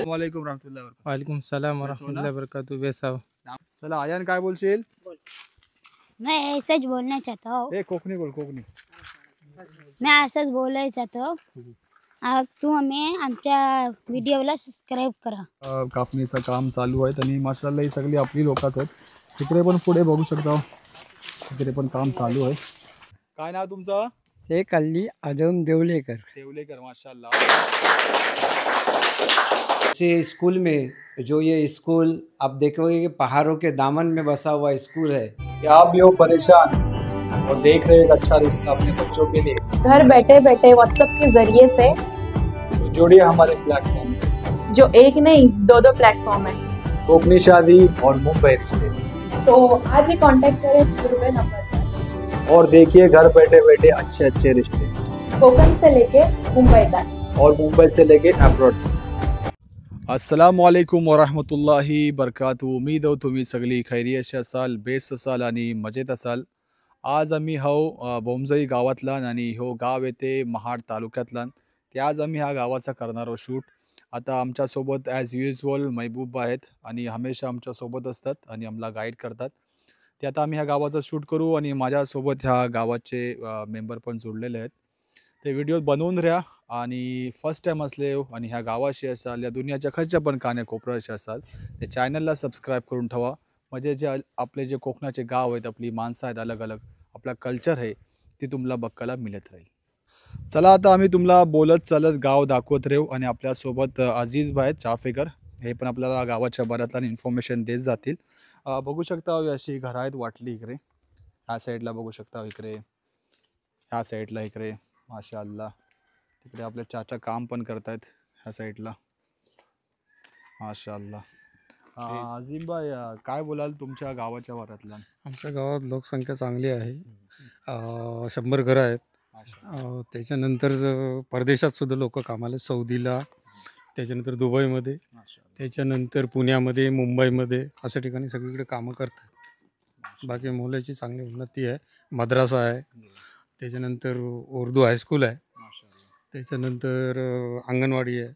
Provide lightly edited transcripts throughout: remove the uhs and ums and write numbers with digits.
वालेकुम रहमतुल्लाहि वबरकातुहू। वालेकुम सलाम वरहमतुल्लाहि वबरकातुहू। बेसाव चला आयान काय बोलशील? मैं ऐसे ज बोलना चाहता हूँ। कोकणी बोल, कोकणी। मैं असंच बोलायला चाहतो, तू हमें आमच्या व्हिडिओला सबस्क्राईब करा। कापणीचं काम चालू आहे आणि माशाल्लाह ही सगळी आपली लोकच आहेत। तिकडे पण पुढे बघू शकता, तिकडे पण काम चालू आहे। काय नाव तुमचं? शेख अली आजम देवलेकर। देवलेकर, माशाल्लाह। से स्कूल में जो ये स्कूल आप देखोगे कि पहाड़ों के दामन में बसा हुआ स्कूल है। क्या आप भी हो परेशान और देख रहे एक अच्छा रिश्ता अपने बच्चों के लिए? घर बैठे बैठे व्हाट्सएप के जरिए से तो जुड़िए हमारे प्लेटफॉर्म में, जो एक नहीं दो प्लेटफॉर्म है। कोकणी शादी और मुंबई रिश्ते। तो आज ही कांटेक्ट करें दिए नंबर पर और देखिए घर बैठे बैठे अच्छे अच्छे रिश्ते, कोकण से लेके मुंबई तक और मुंबई से लेके अब्रॉड। अस्सलामु अलैकुम वरहमतुल्लाहि बरकातुहू। उम्मीद हो तुम्ही सगळी खैरियत असाल, बेस्ट असाल आणि मजेत असाल। आज आम्ही हो बोमजई गावातलान आणि हो गाव येते महाड तालुक्यातलान। ते आज आम्ही ह्या गावाचा करणार आहोत शूट। आता आमच्यासोबत ॲज युजल महबूब आहेत आणि हमेशा आमच्यासोबत असतात आणि आम्हाला गाईड करतात। ते आता आम्ही ह्या गावाचं शूट करू आणि माझ्यासोबत ह्या गावाचे मेंबर पण जोडलेले आहेत। ते व्हिडिओ बनवून राहा आणि फर्स्ट टाइम असले आणि ह्या गावाशी असाल या दुनियाच्या खयच्या पण कानाकोपऱ्याशी असाल ते चॅनलला सबस्क्राईब करून ठेवा, म्हणजे जे आपले जे कोकणाचे गाव आहेत, आपली माणसं आहेत, अलग अलग आपला कल्चर आहे ती तुम्हाला बघायला मिळत राहील। चला आता आम्ही तुम्हाला बोलत चालत गाव दाखवत राहू आणि आपल्यासोबत अजीज भाई चाफेकर हे पण आपल्याला गावाच्या बऱ्यातला इन्फॉर्मेशन देत जातील। बघू शकता अशी घरं आहेत वाटली इकडे, ह्या साईडला बघू शकता, इकडे ह्या साईडला इकडे माशाअल्लाह, तिकडे आपले चाचा काम पण करतायत ह्या साईडला माशाअल्लाह। अजीम भाई काय बोलाल तुमच्या गावाच्या वारातला? आमच्या गावात लोकसंख्या चांगली आहे, 100 घरं आहेत। त्याच्यानंतर परदेशात सुद्धा लोक कामाला, सौदीला, त्याच्यानंतर दुबईमध्ये, त्याच्यानंतर पुण्यामध्ये, मुंबईमध्ये अशा ठिकाणी सगळीकडे कामं करतात। बाकी मुलाची चांगली उन्नती आहे, मद्रासा आहे, त्याच्यानंतर उर्दू हायस्कूल आहे, त्याच्यानंतर अंगणवाडी आहे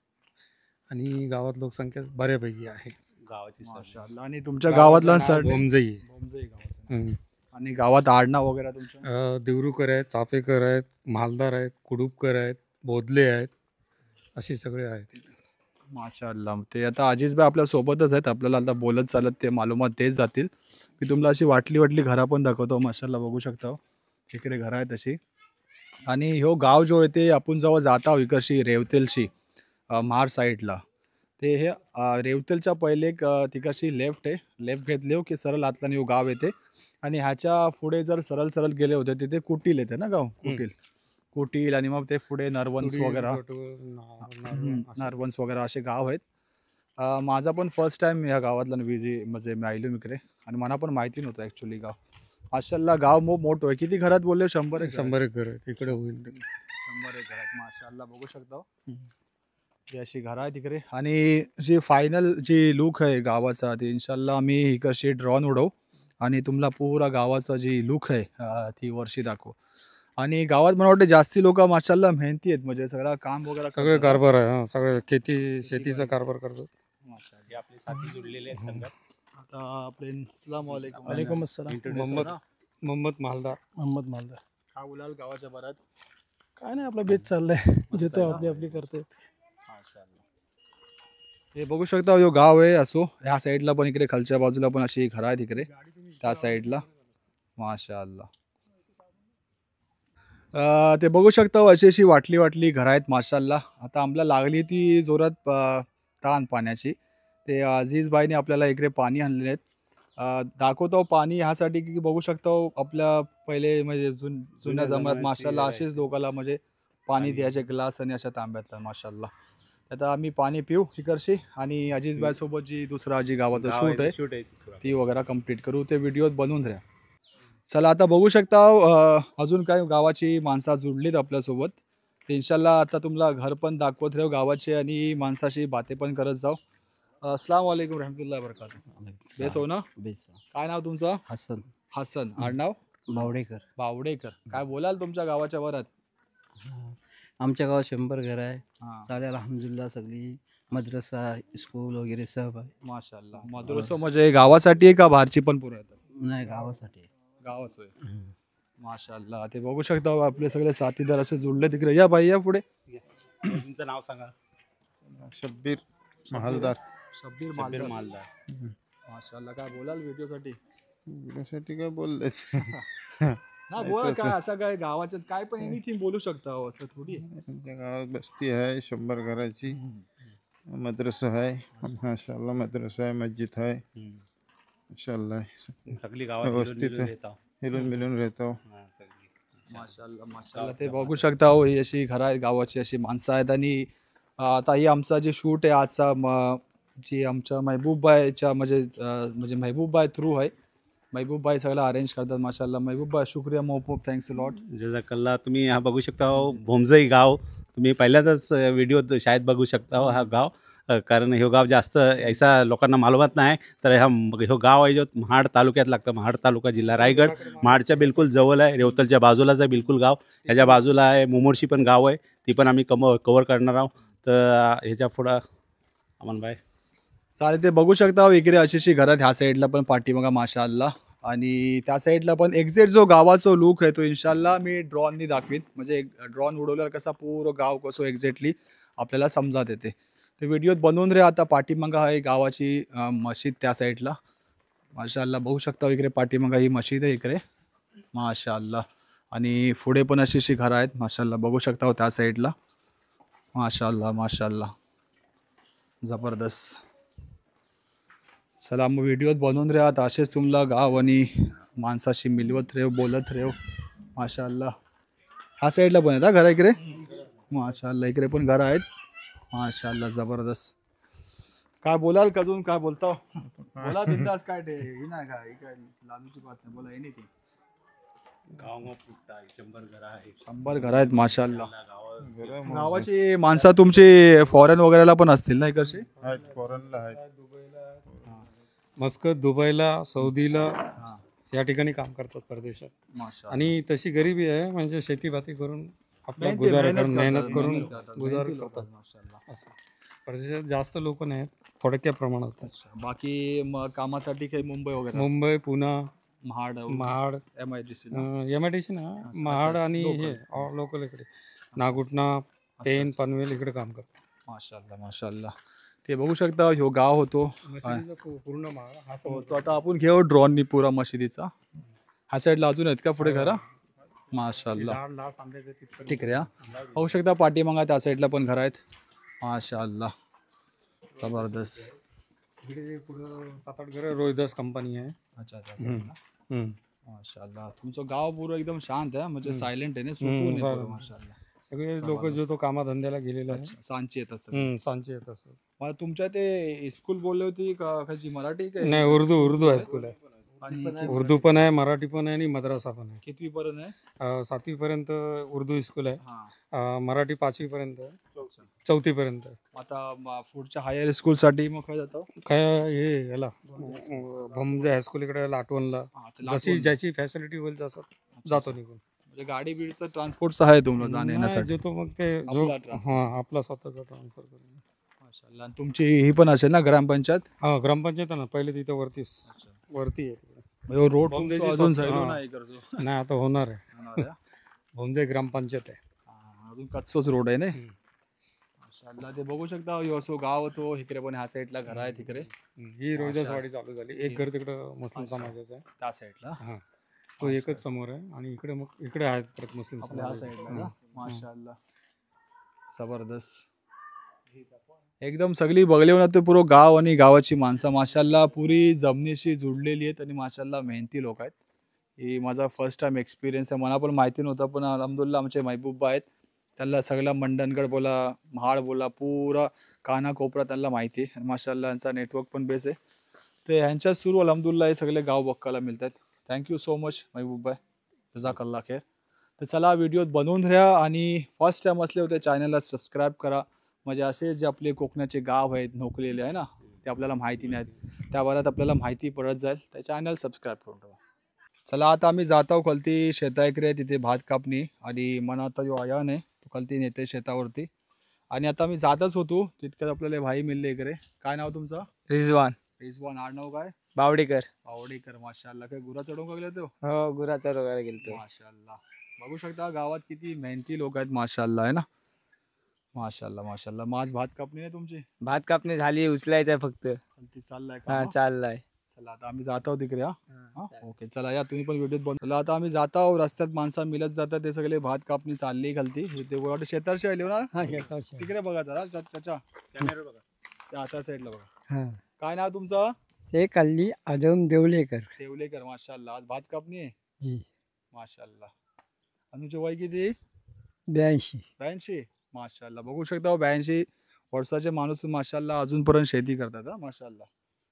आणि गावात लोकसंख्या बऱ्यापैकी आहे गावाची। माशाअल्लाह। आणि तुमच्या गावातला सर बोमजई आणि गावात आडनाव वगैरे तुमच्या? देवरुकर आहेत, चाफेकर आहेत, मालदार आहेत, कुडुपकर आहेत, बोधले आहेत, असे सगळे आहेत माशाअल्लाह। ते आता अजीज भाई आपल्या सोबतच आहेत, आपल्याला आता बोलत चालत ते मालूमात देत जातील। मी तुम्हाला अशी वाटली घरा पण दाखवतो माशाअल्लाह, बघू शकता इकडे घरं आहेत अशी। आणि ह्यो गाव जो आहे ते आपण जेव्हा जाता इकडशी रेवतेलशी महाड साईडला, ते हे रेवतेलच्या पहिले तिकडशी लेफ्ट आहे, लेफ्ट घेतले हो की सरळ आतला ह्यो गाव येते आणि ह्याच्या पुढे जर सरळ गेले होते तिथे कुटील येते ना गाव, कुटील आणि मग ते पुढे नरवंस वगैरे, नरवंस वगैरे असे गाव आहेत। माझा पण फर्स्ट टाइम या गावातला म्हणजे मी आलो इकडे आणि मला पण माहिती नव्हतं ॲक्च्युली गाव। माशाअल्लाह गाव मोठं आहे, किती घरात बोलले? 100 घर आहेत इकडे, होईल 100 घर आहेत माशाअल्लाह, बघू शकता ही अशी घरं आहेत तिकडे। आणि जी फायनल जी लुक आहे गावाचा ते इन्शाल्लाह आम्ही इकडची ड्रोन उडवू आणि तुम्हाला पुरा गावाचा जी लुक आहे ती वर्षी दाखवू। आणि गावात मला वाटतं जास्ती लोक माशाअल्लाह मेहनती आहेत, म्हणजे सगळं काम वगैरे सगळे कारभार आहे, सगळे शेतीचा कारभार करतात माशाअल्लाह। आपले साथी जुळलेले आहेत संघात। आता आपले अस्सलाम वालेकुम। वालेकुम अस्सलाम। मोहम्मद मालदार। काय बोलाल गावाच्या बरात? काय नाही, आपला बेत चाललाय, जिथं आपली करते माशाअल्लाह। हे बघू शकता ह्यो गाव आहे असो, ह्या साईडला पण इकडे खालच्या बाजूला पण अशी घरं आहेत इकडे त्या साईडला माशाअल्लाह। ते बघू शकता अशी वाटली घरं आहेत माशाअल्लाह। आता आम्हाला लागली ती जोरात ताण पाण्याची, ते अजीज भाईने आपल्याला इकडे पाणी आणलेले आहेत। दाखवतो पाणी ह्यासाठी की बघू शकतो आपल्या पहिले म्हणजे जुन्या जमान्यात माशाअल्लाह असेच लोकांना म्हणजे पाणी द्यायचे ग्लास आणि अशा तांब्यातला माशाअल्लाह। आता आम्ही पाणी पिऊ इकडशी आणि अजीज भाई सोबत जी दुसरा जी गावाचं शूट आहे ती वगैरे कंप्लीट करू, ते व्हिडिओ बनवून राहा। चला आता बघू शकता अजून काय गावाची माणसं जुडलीत आपल्यासोबत, ते इन्शाल्लाह आता तुम्हाला घर पण दाखवत राहू गावाचे आणि माणसाशी बाते पण करत जाऊ। अस्सलाम वालेकुम रहमतुल्लाहि वबरकातुहू। बेस हो ना? काय नाव तुमचं? हसन। आडनाव? बावडेकर। काय बोलाल तुमच्या गावाच्या वरात? आमच्या गावात 100 घर आहे. हां चालेल अल्हम्दुलिल्लाह सगळी मद्रसा स्कूल वगैरे सब आहे. माशाल्लाह. मद्रसा म्हणजे गावासाठी आहे का बाहेरची पण पुरं येतात? नाही गावासाठी आहे. गावाच होय. हम्म. माशाल्लाह. ते बघू शकता हो, आपले सगळे साथीदार असे जुळले तिकडे. या बाई या पुढे. तुमचं नाव सांगा. शब्बीर महालदार. शब्बीर मालदार. माशाल्लाह. काय बोलाल व्हिडिओसाठी? यासाठी काय बोलले ना बोला काय असं काय गावाच्यात काय पण एनिथिंग बोलू शकता हो, असं थोडी आहे. आमच्या गावात बस्ती आहे 100 घराची. मद्रसा आहे माशाल्लाह. मद्रसा आहे, मस्जिद आहे माशाल्लाह. सगळी गावात व्यवस्थित आहे. हिरून मिळून राहतो. माशाल्लाह माशाल्लाह. ते बघू शकता हो, ही अशी घरं आहेत गावाची, अशी माणसं आहेत. आणि आता ही आमचा जे शूट आहे आजचा जी आमच्या महबूबबाईच्या म्हणजे महबूबबाई थ्रू आहे. महबूबबाई सगळं अरेंज करतात माशाल्लाह. महबूबबाई शुक्रिया मोहबूब, थँक्स अ लॉट. जजाकल्ला. तुम्ही हा बघू शकता हो, भोमजई गाव. तुम्ही पहिल्यांदाच व्हिडिओ शाळेत बघू शकता हो हा गाव. कारण हे गाव जास्त ऐसा लोकांना मालूमात नाही. तर ह्यो गाव आहे जो महाड तालुक्यात लागतं. महाड तालुका, जिल्हा रायगड. महाडच्या बिलकुल जवळ आहे. रेवतलच्या बाजूलाच आहे बिलकुल गाव. ह्याच्या बाजूला आहे मुमोर्शी पण गाव आहे. ती पण आम्ही कव्हर करणार आहोत. तर ह्याच्या पुढं अमनबाई चालेल. ते बघू शकता हो, इकडे अशी घरात ह्या साईडला पण पाठीमागा माशाल्लाह. आणि त्या साईडला पण एक्झॅक्ट जो गावाचा लुक आहे तो इन्शाल्लाह मी ड्रोननी दाखवीन. म्हणजे ड्रोन उडवल्यावर कसा पूर्ण गाव कसं एक्झॅक्टली आपल्याला समजात येते. ते व्हिडिओत बनवून रे. आता पाठीमागा आहे गावाची मशीद त्या साईडला माशाल्लाह. बघू शकता इकडे पाठीमागा ही मशीद आहे इकडे माशाल्लाह. आणि पुढे पण अशी घरं आहेत माशाल्लाह. बघू शकता हो त्या साईडला माशाल्लाह माशाल्लाह. जबरदस्त. चला मग व्हिडिओत बनवून राहत असेच तुम्हाला गाव आणि माणसाशी मिळवत रेव, बोलत रेव माशाल्लाह. हा साईडला पण आहेत घरं इकडे माशाल्लाह. इकडे पण घरं आहेत माशाल्लाह. जबरदस्त. काय बोलाल का अजून? काय बोलता बोला बिंदास. काय ते ही नाही काय लालूची बात नाही. बोला एनिथिंग. गाव 100 घरं आहे. 100 घरं आहेत माशाल्लाह. गावाची माणसं तुमची फॉरेन वगैरेला पण असतील ना इकडचे? आहेत फॉरेनला आहेत. मस्कत, दुबईला, सौदीला या ठिकाणी काम करतात परदेशात. माशाल्लाह. आणि तशी गरिबी आहे म्हणजे शेतीभाती करून आपला मेहनत गुजारा करून करतात, मेहनत करून मेहनत करतात, गुजारा मेहनती लोक करतात. आहेत माशाल्लाह. असं परदेशात जास्त लोक नाहीत, थोडक्या प्रमाणात आहेत. बाकी मग कामासाठी काही मुंबई वगैरे, मुंबई, पुणे, महाड, महाड, MIDC MIDC ना, महाड आणि हे लोकल इकडे नागुटना, पेन, पनवेल इकडे काम करतात. माशाल्लाह माशाल्लाह. ते बघू शकता ह्यो गाव होतो. पूर्ण हा तो आता आपण घेऊ ड्रोननी पुरा मशिदीचा. ह्या साईडला अजून आहेत का पुढे घरा? माशाल्लाह. ठीक आहे. बघू शकता पाठीमागा त्या साईडला पण घर आहेत माशाल्लाह. जबरदस्त. इकडे पुढं 7-8 घरं रोहिदास कंपनी आहे. अच्छा अच्छा. माशाल्लाह. तुमचं गाव पुरं एकदम शांत आहे, म्हणजे सायलेंट आहे ना, सुकून आहे पुरं. माशाल्लाह. सगळे लोक जो तो कामाधंद्याला गेलेला आहे. सांची येतात सगळे. सांची येतात. मला तुमच्या ते स्कूल बोलली होती का कशी मराठी काय? नाही, उर्दू हायस्कूल आहे. आणि उर्दू पण आहे, मराठी पण आहे आणि मद्रासा पण आहे. कितवी पर्यंत आहे? 7वी पर्यंत उर्दू स्कूल आहे. हां. मराठी 5वी पर्यंत, 4थी पर्यंत. आता पुढच्या हायर स्कूल साठी मग काय जातो? काय हे याला भोमजे हायस्कूल इकडे लाटवणला, जशी ज्याची फॅसिलिटी होईल तसं जातो निघून. म्हणजे गाडी बीडचं ट्रान्सपोर्टचं आहे तुम्हाला जाण्या येण्यासाठी? जो तो मग ते जो आपला transport. हां आपला स्वतःचा ट्रान्सफर करून. माशाल्लाह. आणि तुमची ही पण असेल ना ग्रामपंचायत? हां, ग्रामपंचायत आहे ना, पहिले तिथं वरती आहे. म्हणजे रोड भोमजेची अजून स्वतः- झालो हां. नाही इकडचं. नाही, आता होणार आहे. होणार आहे. भोमजे ग्रामपंचायत आहे. अजून कच्चोच रोड आहे ना. माशाल्लाह. ते बघू शकता ह्यो असो गाव होतो. इकडे पण ह्या साईडला घर आहेत इकडे. ही रोहिदासवाडी चालू झाली. एक घर तिकडं मुस्लिम समाजाचं आहे. त्या साईडला हां, तो एकच समोर आहे. आणि इकडे मग इकडे आहेत परत मुस्लिम आपल्या ह्या समाज. साईडला ना. माशाल्लाह. जबरदस्त. एकदम सगळी बघले होणार ते पुरं गाव आणि गावाची माणसं माशाल्लाह पुरी जमिनीशी जुडलेली आहेत आणि माशाल्लाह मेहनती लोक आहेत. ही माझा फर्स्ट टाइम एक्सपिरियन्स आहे. मला पण माहिती नव्हतं, पण अल्हम्दुलिल्लाह आमचे महबूबा आहेत, त्यांना सगळा मंडणगड बोला, महाड बोला, पुरा कानाकोपरा त्यांना माहिती आहे. माशाल्लाह यांचा नेटवर्क पण बेस आहे. ते ह्यांच्या सुरू अल्हम्दुलिल्लाह हे सगळे गाव बघायला मिळतात. थँक्यू सो मच महबूबा, जजाकल्ला खैर. तर चला व्हिडिओत बनवून राहा आणि फर्स्ट टाइम असले होते चॅनलला सबस्क्राईब करा. म्हणजे असे जे आपले कोकणाचे गाव आहेत नोकलेले आहे ना, ते आपल्याला माहिती नाहीत, त्या वरात आपल्याला माहिती पडत जाईल. त्या चॅनल सबस्क्राईब करून ठेवा. चला आता आम्ही जात आहोत खालती शेता इकडे, तिथे भात कापणी आणि मना आता जो आयान आहे खालती नेते शेतावरती. आणि आता मी जातच होतो तितक्यात आपल्याला भाई मिळले इकडे. काय नाव तुमचं? रिजवान रिजवान. आडनाव काय? बावडेकर. आवडेकर. माशाल्लाह. काय गुरा चढून गेले तो? हो गुराचा वगैरे गेलतो. माशाल्लाह. बघू शकता गावात किती मेहनती लोक आहेत माशाल्लाह आहे ना. माशाल्लाह माशाल्लाह. मग आज भात कापणी आहे तुमची? भात कापणी झाली, उचलायचंय फक्त. खालती चाललाय हा का? चाललाय. चला आता आम्ही जात आहोत तिकडे. हा ओके चला या तुम्ही पण व्हिडिओत बघ. चला आता आम्ही जात आहोत. रस्त्यात माणसं मिळत जातात ते सगळे भात कापणी चालली खालती. इथे वाटतं शेतारशी आले ना. तिकडे बघा जरा चाचा कॅमेरा बघा त्या हाता साईडला बघा. काय नाव तुमचं? शेख अल्ली आदम देवलेकर. देवलेकर. माशाल्लाह. आज भात कापणी आहे. जी. माशाल्लाह. आणि तुमचे वय किती? 82. 82. माशाल्लाह. बघू शकता 82 वर्षाचे माणूस माशाल्लाह अजूनपर्यंत शेती करतात. हा माशाल्लाह.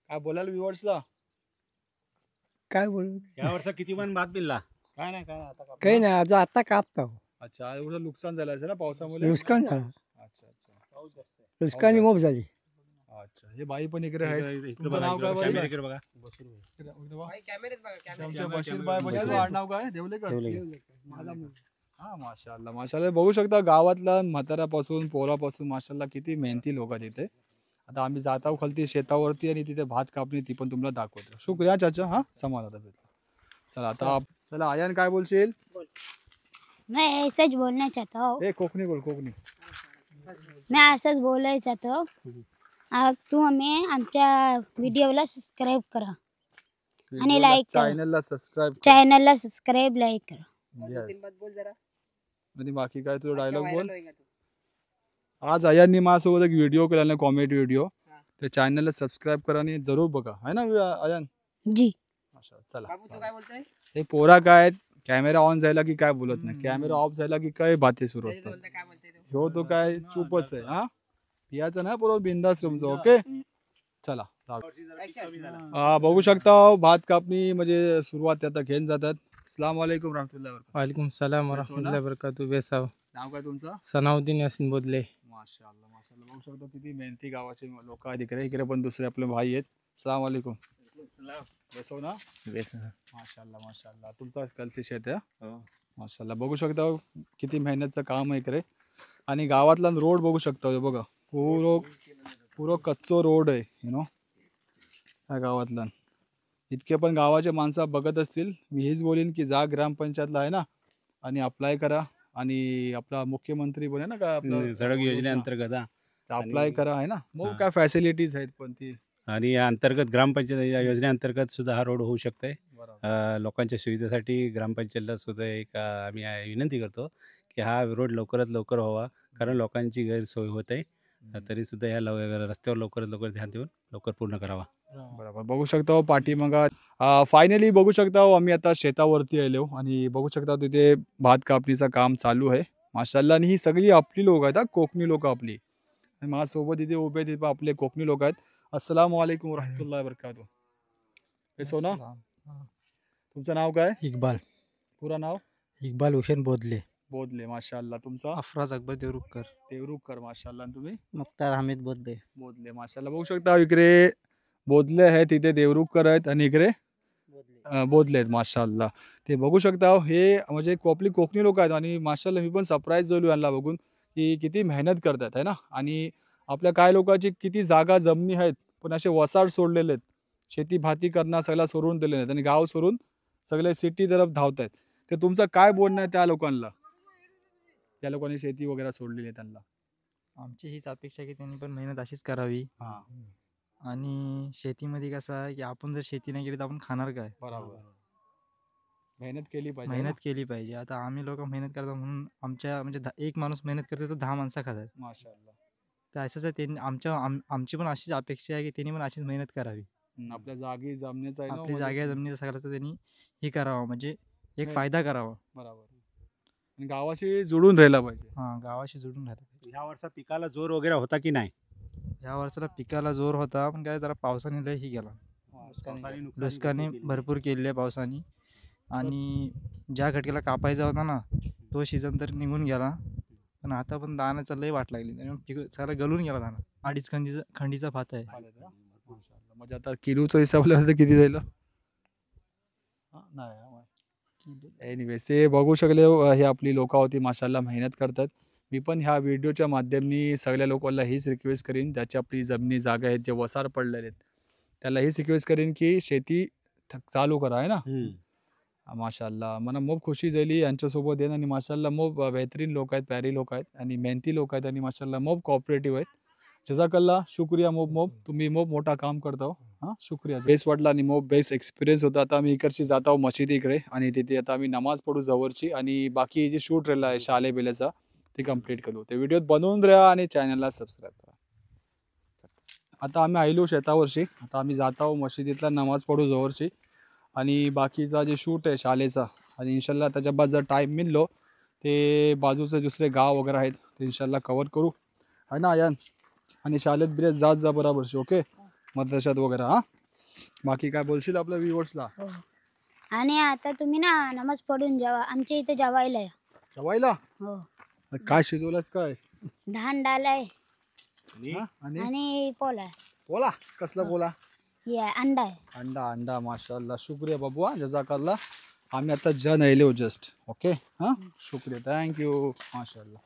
काय बोलाल व्ह्युअर्सला? काय बोलू? या वर्षा किती पण भात दिला? काय नाही काय आता काही नाही, अजून आता कापतो. अच्छा एवढं नुकसान झालं असेल ना पावसामुळे. नुकसान झालं. अच्छा अच्छा. नुकसानी मोप झाली. अच्छा हे बाई पण इकडे आहेत. तुमचं नाव काय बाई? कॅमेरा इकडे बघा. आमचे बशीर बाई. बशीर बाई आडनाव काय? देवलेकर. हा माशाल्लाह माशाल्लाह. बघू शकता गावातला म्हाताऱ्यापासून पोरापासून माशाल्लाह किती मेहनती लोक आहेत इथे. आता आम्ही जात आहोत खालती शेतावरती आणि तिथे भात कापणी ती पण तुम्हाला दाखवतो. शुक्रिया चाचा. हा समाधान भेटला. चला आता चला आयान काय बोलशील? मैं ऐसे ज बोलना चाहता हूँ. ए कोकणी बोल कोकणी. मैं असंच बोलायला चाहतो. तुम्ही आमच्या व्हिडिओला सबस्क्राईब करा आणि लाईक करा. चॅनलला सबस्क्राईब. चॅनलला सबस्क्राईब लाईक करा. आणि बाकी काय तुझा डायलॉग बोल. आज आयांनी माझ्यासोबत एक व्हिडिओ केला ना कॉमेडी व्हिडिओ. त्या चॅनलला सबस्क्राईब करा आणि जरूर बघा आहे ना आयान. जी. चला हे पोरा काय कॅमेरा ऑन झाला की काय बोलत नाही, कॅमेरा ऑफ झाला की काय बाते सुरू असतात. हो तो काय चूपच आहे. हा पियाचं नाही बरोबर बिंदास तुमचं. ओके चला बघू शकता भात कापणी म्हणजे सुरुवात आता घेऊन जातात. अस्सलाम वालेकुम रहमतुल्लाह वबरकातुहू. वालेकुम सलाम वरहमतुल्लाहि वबरकातुहू. बेसाव. नाव काय तुमचं? सनाउद्दीन यासिन बोदले. माशाअल्लाह माशाअल्लाह. बघू शकतो किती मेहनती गावाचे लोक आहेत इकडे. इकडे पण दुसरे आपले भाई आहेत. अस्सलाम वालेकुम. बेसो ना. माशाअल्लाह माशाअल्लाह. तुमचा कलती शेत आहे. माशाअल्लाह. बघू शकता किती मेहनतचं काम आहे इकडे. आणि गावातला रोड बघू शकता बघा पुरो कच्चो रोड आहे ह्या गावातला. इतके पण गावाचे माणसं बघत असतील. मी हेच बोलीन की जा ग्रामपंचायतला आहे ना आणि अप्लाय करा आणि आपला मुख्यमंत्री पण आहे ना का सडक योजनेअंतर्गत अप्लाय करा आहे ना. मग काय फॅसिलिटीज आहेत पण ती. आणि या अंतर्गत ग्रामपंचायत या योजनेअंतर्गत सुद्धा हा रोड होऊ शकते. लोकांच्या सुविधेसाठी ग्रामपंचायतला सुद्धा एक आम्ही विनंती करतो की हा रोड लवकरात लवकर व्हावा, कारण लोकांची गैरसोय होत आहे. तरी सुद्धा या रस्त्यावर लवकरात लवकर ध्यान देऊन लवकर पूर्ण करावा. बरोबर. बघू शकता पाठीमागा फायनली बघू शकता आम्ही आता शेतावरती आलो आणि बघू शकता तिथे भात कापणीचं काम चालू आहे माशाअल्लाह. आणि ही सगळी आपली लोक आहेत. कोकणी लोक आपली. माझ्यासोबत इथे उभे तिथे आपले कोकणी लोक आहेत. अस्सलाम वालेकुम वरहमतुल्लाहि वबरकातुहू. हे सोना तुमचं नाव काय? इकबाल. पुरा नाव? इकबाल हुसेन बोदले. बोदले. माशाअल्लाह. तुमचा? अफराज अकबर देवरुखकर. देवरुखकर. माशाअल्लाह. तुम्ही? मुख्तार हमीद बोदले. बोदले. माशाअल्लाह. बघू शकता इकडे बोदले आहेत, तिथे देवरुखकर आहेत आणि इकडे बोदले आहेत. माशाअल्लाह. ते बघू शकता हे म्हणजे आपली कोकणी लोक आहेत. आणि माशाअल्लाह मी पण सरप्राईज झालो यांना बघून की किती मेहनत करतात आहे ना. आणि आपल्या काय लोकांची किती जागा जमिनी आहेत पण असे वसाड सोडलेले आहेत. शेती भाती करणं सगळं सोडून दिले नाहीत आणि गाव सोडून सगळे सिटी तरफ धावत आहेत. ते तुमचं काय बोलणं आहे त्या लोकांना, त्या लोकांनी शेती वगैरे सोडलेली आहे त्यांना? आमची हीच अपेक्षा आहे की त्यांनी पण मेहनत अशीच करावी. आणि शेतीमध्ये कसं आहे की आपण जर शेती नाही केली तर आपण खाणार काय? बरोबर. मेहनत केली पाहिजे. मेहनत केली पाहिजे. आता आम्ही लोक मेहनत करतो म्हणून आमच्या म्हणजे एक माणूस मेहनत करतो तर 10 माणसं खातात. माशाअल्लाह. तर असंच आहे. त्यांनी आमची पण अशीच अपेक्षा आहे की त्यांनी पण अशीच मेहनत करावी. आपल्या जागी जमण्याचा आहे ना, आपली जागा जमिनीचा सगळ्याचा त्यांनी हे करावं म्हणजे एक फायदा करावा. बरोबर. आणि गावाशी जुळून राहायला पाहिजे. हां गावाशी जुळून राहायला पाहिजे. ह्या वर्षा पिकाला जोर वगैरे होता की नाही? ह्या वर्षाला पिकाला जोर होता पण काय जरा पावसाने लय ही गेला. नुकसानी भरपूर केली आहे पावसाने. आणि ज्या घटकेला कापायचा होता ना तो सीझन तर निघून गेला. पण आता पण दाण्याचा लय वाट लागली. त्यामुळे सगळा गलून गेला दाणा. 2.5 खंडीचा भात आहे. म्हणजे आता किलोचा हिसाब लावला तर किती जाईल? एनिवेज ते बघू शकले हे आपली लोक होती माशाअल्लाह मेहनत करतात. मी पण ह्या व्हिडिओच्या माध्यमाने सगळ्या लोकांना हीच रिक्वेस्ट करीन, ज्याची आपली जमिनी जागा आहेत, जे वसार पडलेले आहेत, त्याला हीच रिक्वेस्ट करीन की शेती चालू करा आहे ना. माशाल्लाह मला खूप खुशी झाली यांच्यासोबत येणं आणि माशाल्लाह खूप बेहतरीन लोक आहेत, प्यारी लोक आहेत आणि मेहनती लोक आहेत आणि माशाल्लाह खूप कॉपरेटिव्ह आहेत. जजाकल्ला शुक्रिया मोब तुम्ही मोठा काम करता. हां शुक्रिया. बेस वाटला आणि बेस्ट एक्सपिरियन्स होता. आता आम्ही इकडची जात आहोत मशिदीकडे आणि तिथे आता आम्ही नमाज पढू जवळची आणि बाकी जे शूट राहिला आहे शाले बेलेचा ते कंप्लीट करू. ते व्हिडिओत बनवून राहा आणि चॅनलला सबस्क्राईब करा. आता आम्ही आयलो शेतावरची. आता आम्ही जात आहोत मशिदीतला नमाज पढू जवळची आणि बाकीचा जे शूट आहे शालेचा आणि इन्शाल्लाह त्याच्या बाद जर टाईम मिळलो ते बाजूचे दुसरे गाव वगैरे आहेत ते इन्शाल्लाह कवर करू आहे ना आयन. आणि शाळेत बिलेत जात जा बराबरशी. ओके मद्रशात वगैरे. हां बाकी काय बोलशील आपल्या व्ह्युअर्सला? आणि आता तुम्ही ना नमाज पढून जेवा. आमच्या इथे जेवायला या. जेवायला हो. काय शिजवलंस काय? धान डाल आहे आणि आणि पोला आहे. बोला कसला बोला? ये अंडा आहे. अंडा माशाल्लाह. शुक्रिया बाबू. जजाकल्ला. आम्ही आता जन आयलो जस्ट. ओके हां शुक्रिया थँक्यू माशाल्लाह.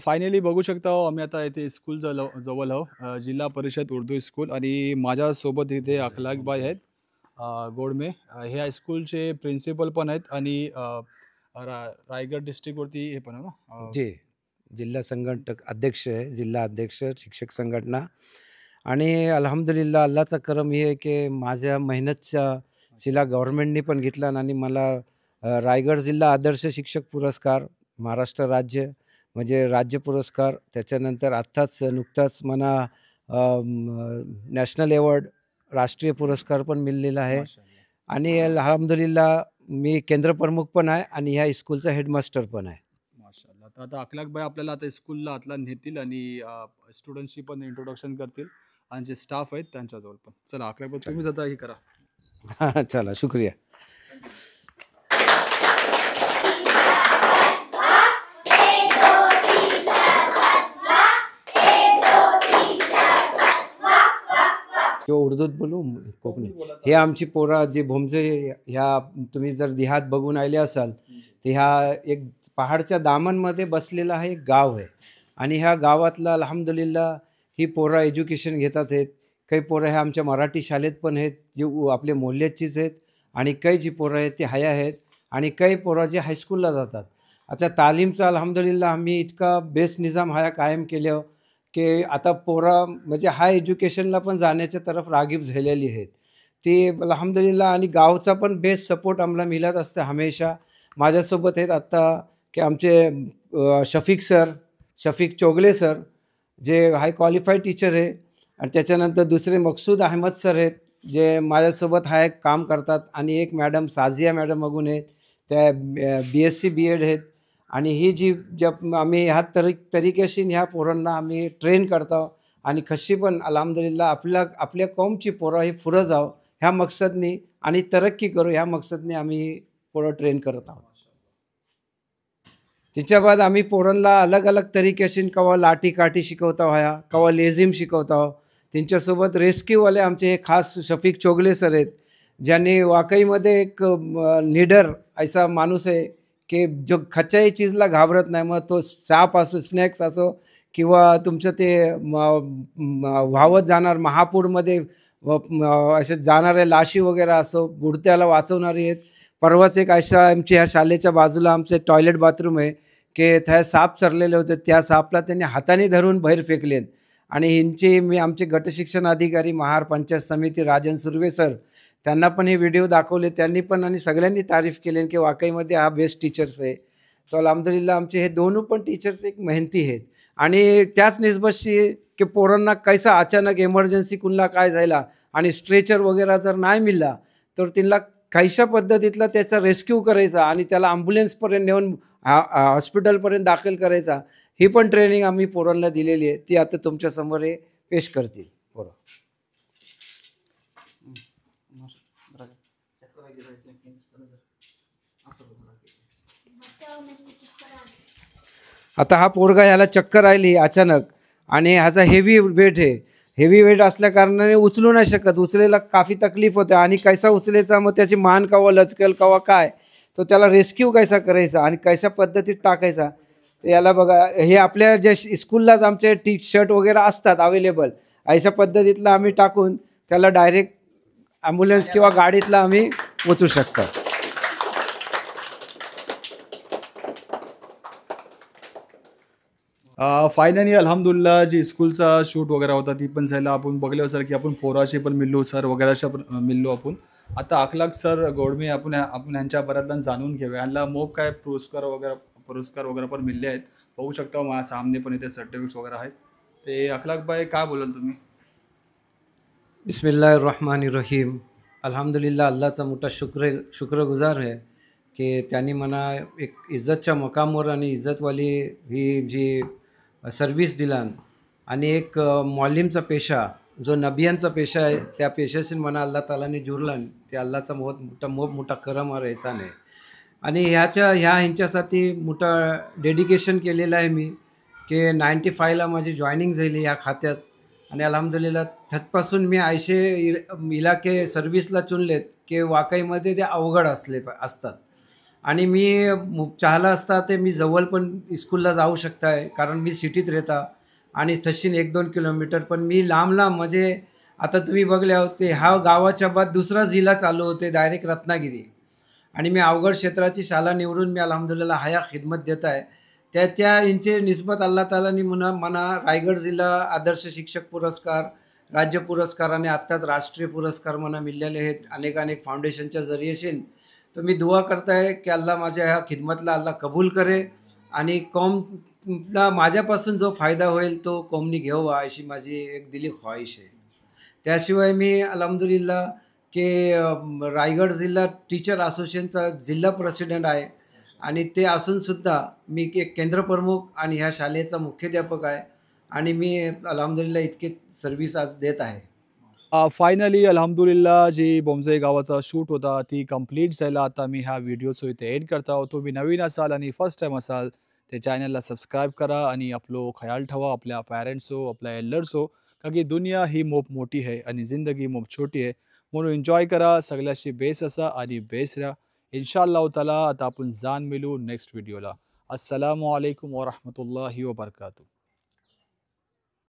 फायनली बघू शकता आम्ही आता इथे स्कूल जवळ आहो, जिल्हा परिषद उर्दू स्कूल आणि माझ्यासोबत इथे अखलाक बाई आहेत. गोडमे हे हायस्कूलचे प्रिन्सिपल पण आहेत आणि रायगड डिस्ट्रिक्टवरती हे पण आहे ना जी जिल्हा संघटक अध्यक्ष आहे, जिल्हा अध्यक्ष शिक्षक संघटना. आणि अल्हम्दुलिल्लाह अल्लाचा करम हे आहे की माझ्या मेहनतच्या शिला गव्हर्नमेंटनी पण घेतला आणि मला रायगड जिल्हा आदर्श शिक्षक पुरस्कार, महाराष्ट्र राज्य म्हणजे राज्य पुरस्कार, त्याच्यानंतर आत्ताच नुकताच मला नॅशनल अवॉर्ड राष्ट्रीय पुरस्कार पण मिळालेला आहे. आणि अल्हम्दुलिल्लाह मी केंद्र प्रमुख पण आहे आणि ह्या स्कूलचा हेडमास्टर पण आहे. माशाल्लाह. तर आता अखलाक भाई आपल्याला आता स्कूलला आतला नेतील आणि स्टुडंटशी पण इंट्रोडक्शन करतील आणि जे स्टाफ आहेत त्यांच्याजवळ पण. चला अखलाक भाई तुम्हीच आता हे करा. चला शुक्रिया. किंवा उर्दूत बोलू कोकणी. हे आमची पोरा जे भोमजे ह्या तुम्ही जर देहात बघून आले असाल तर ह्या एक पहाडच्या दामनमध्ये बसलेला हा एक गाव आहे आणि ह्या गावातला अल्हम्दुलिल्लाह ही पोरं एज्युकेशन घेतात आहेत. काही पोरं ह्या आमच्या मराठी शाळेत पण आहेत जे आपले मोहल्ल्याचीच आहेत आणि काही जी पोरं आहेत ते हया आहेत आणि काही पोरं जे हायस्कूलला जातात. आता तालीमचा अल्हम्दुलिल्लाह आम्ही इतका बेस्ट निजाम हा कायम केलं की आता पोरं म्हणजे हाय एज्युकेशनला पण जाण्याच्या तरफ रागीब झालेली आहेत ती अल्हम्दुलिल्लाह. आणि गावचा पण बेस्ट सपोर्ट आम्हाला मिळत असतं हमेशा. माझ्यासोबत आहेत आत्ता की आमचे शफीक चोगले सर जे हाय क्वालिफाईड टीचर आहे आणि त्याच्यानंतर दुसरे मकसूद अहमद सर आहेत जे माझ्यासोबत हाय काम करतात आणि एक मॅडम साजिया मॅडम बघून आहेत त्या BSc BEd आहेत. आणि ही जी जब आम्ही ह्या तरीकेशी ह्या पोरांना आम्ही ट्रेन करतो आणि कशी पण अल्हम्दुलिल्लाह आपल्या कौमची पोरं ही पुढं जावं ह्या मकसदनी आणि तरक्की करू ह्या मकसदनी आम्ही पोरं ट्रेन करत आहोत. त्याच्या बाद आम्ही पोरांना अलग अलग तरीकेशी कवा लाठी काठी शिकवता व्हाया कवा लेझिम शिकवता. त्यांच्यासोबत रेस्क्यूवाले आमचे हे खास शफीक चोगले सर आहेत ज्यांनी वाकईमध्ये एक लीडर ऐसा माणूस आहे की जो खच्च्याही चीजला घाबरत नाही. मग तो साप असो स्नॅक्स असो किंवा तुमचं ते वाहवत जाणार महापूरमध्ये असे जाणारे लाशी वगैरे असो बुडत्याला वाचवणारी आहेत. परवाच एक अशा आमच्या ह्या शाळेच्या बाजूला आमचे टॉयलेट बाथरूम आहे की त्या साप चरलेले होते त्या सापला त्यांनी हाताने धरून बाहेर फेकलेत आणि मी आमचे गटशिक्षण अधिकारी महार पंचायत समिती राजन सुर्वे सर त्यांना पण हे व्हिडिओ दाखवले त्यांनी पण आणि सगळ्यांनी तारीफ केली की वाकईमध्ये हा बेस्ट टीचर्स आहे. तो अल्हम्दुलिल्लाह आमचे हे दोन्ही पण टीचर्स एक मेहनती आहेत आणि त्याच निस्बतशी की पोरांना कैसा अचानक इमर्जन्सी कुणला काय झाला आणि स्ट्रेचर वगैरे जर नाही मिळाला तर त्यांना कैशा पद्धतीतला त्याचा रेस्क्यू करायचा आणि त्याला ॲम्ब्युलन्सपर्यंत नेऊन हॉस्पिटलपर्यंत दाखल करायचा ही पण ट्रेनिंग आम्ही पोरांना दिलेली आहे. ती आता तुमच्यासमोर हे पेश करतील पोरं. आता हा पोरगा ह्याला चक्कर आली अचानक आणि ह्याचा हेवी वेट आहे. हेवी वेट असल्या कारणाने उचलू नाही शकत. उचलेला काफी तकलीफ होते आणि कैसा उचलायचा मग त्याची मान कवा लचकेल कवा काय तो त्याला रेस्क्यू कैसा करायचा आणि कैसा पद्धतीत टाकायचा याला बघा. हे आपल्या जे स्कूललाच आमचे शर्ट वगैरे असतात अवेलेबल अशा पद्धतीतला आम्ही टाकून त्याला डायरेक्ट ॲम्ब्युलन्स किंवा गाडीतला आम्ही पोचू शकतो. फायनली अल्हम्दुलिल्लाह जी स्कूलचा शूट वगैरे होता ती पण झाला. आपण बघलो सर की आपण पोराशी पण मिळलो सर वगैरे अशा मिळलो आपण. आता अखलाक सर गोडमे आपण यांच्या बऱ्यातला जाणून घेऊया. यांना मोब काय पुरस्कार वगैरे पण मिळले आहेत. बघू शकता माझ्या सामने पण इथे सर्टिफिकेट्स वगैरे आहेत. ते अखलाक भाई काय बोलाल तुम्ही? बिस्मिल्लाहिर्रहमानिर्रहीम. अल्हम्दुलिल्लाह अल्लाहचा मोठा शुक्रगुजार आहे की त्यांनी मला एक इज्जतच्या मकामवर आणि इज्जतवाली ही जी सर्विस दिला आणि एक मौलिमचा पेशा जो नबियांचा पेशा आहे त्या पेशाशी मला अल्लाह तालाने जुरला ते अल्लाहचा मोठा करम और एहसान आहे. आणि ह्यांच्यासाठी मोठा डेडिकेशन केलेलं आहे मी की 95ला माझी जॉईनिंग झाली या खात्यात आणि अल्हम्दुलिल्लाह थतपासून मी ऐशे इलाके सर्व्हिसला चुनलेत की वाकईमध्ये ते अवघड असतात आणि मी चाहला असता ते मी जवळ पण स्कूलला जाऊ शकताय कारण मी सिटीत राहता आणि तशी 1-2 किलोमीटर पण मी लांब म्हणजे आता तुम्ही बघले आहोत की ह्या गावाच्या बाद दुसरा जिल्हा चालू होते डायरेक्ट रत्नागिरी. आणि मी अवघड क्षेत्राची शाळा निवडून मी अल्हम्दुलिल्लाह हया खिदमत देत आहे. त्या इंचे निस्बत अल्लाह तालानी मना रायगड जिल्हा आदर्श शिक्षक पुरस्कार, राज्य पुरस्कार आणि आत्ताच राष्ट्रीय पुरस्कार मला मिळालेले आहेत अनेक फाउंडेशनच्या जरियेशीन. तुम्ही दुआ करताय की अल्लाह माझ्या ह्या खिदमतला अल्लाह कबूल करे आणि कौमला माझ्यापासून जो फायदा होईल तो कौमनी घेवा अशी माझी एक दिली ख्वाहिश आहे. त्याशिवाय मी अल्हम्दुलिल्लाह की रायगड जिल्हा टीचर असोसिएशनचा जिल्हा प्रेसिडेंट आहे आणि ते असूनसुद्धा मी एक केंद्रप्रमुख आणि ह्या शाळेचा मुख्याध्यापक आहे आणि मी अल्हम्दुलिल्लाह इतके सर्व्हिस आज देत आहे. फायनली अल्हम्दुलिल्लाह जी बोमजई गावाचा शूट होता ती कंप्लीट झाला. आता मी हा व्हिडिओ इथे एंड करता हो. तुम्ही नवीन असाल आणि फर्स्ट टाइम असाल ते चॅनलला सबस्क्राईब करा आणि आपलो ख्याल ठेवा आपल्या पॅरेंट्स हो आपल्या एल्डर्स हो का की दुनिया ही मोप मोठी आहे आणि जिंदगी मोप छोटी आहे. म्हणून एन्जॉय करा सगळ्याशी बेस असा आणि बेस राहा. इन्शाअल्लाह ताला आता आपण जाण मिळू नेक्स्ट व्हिडिओला. अस्सलामु अलैकुम वरहमतुल्लाहि वबरकातुह.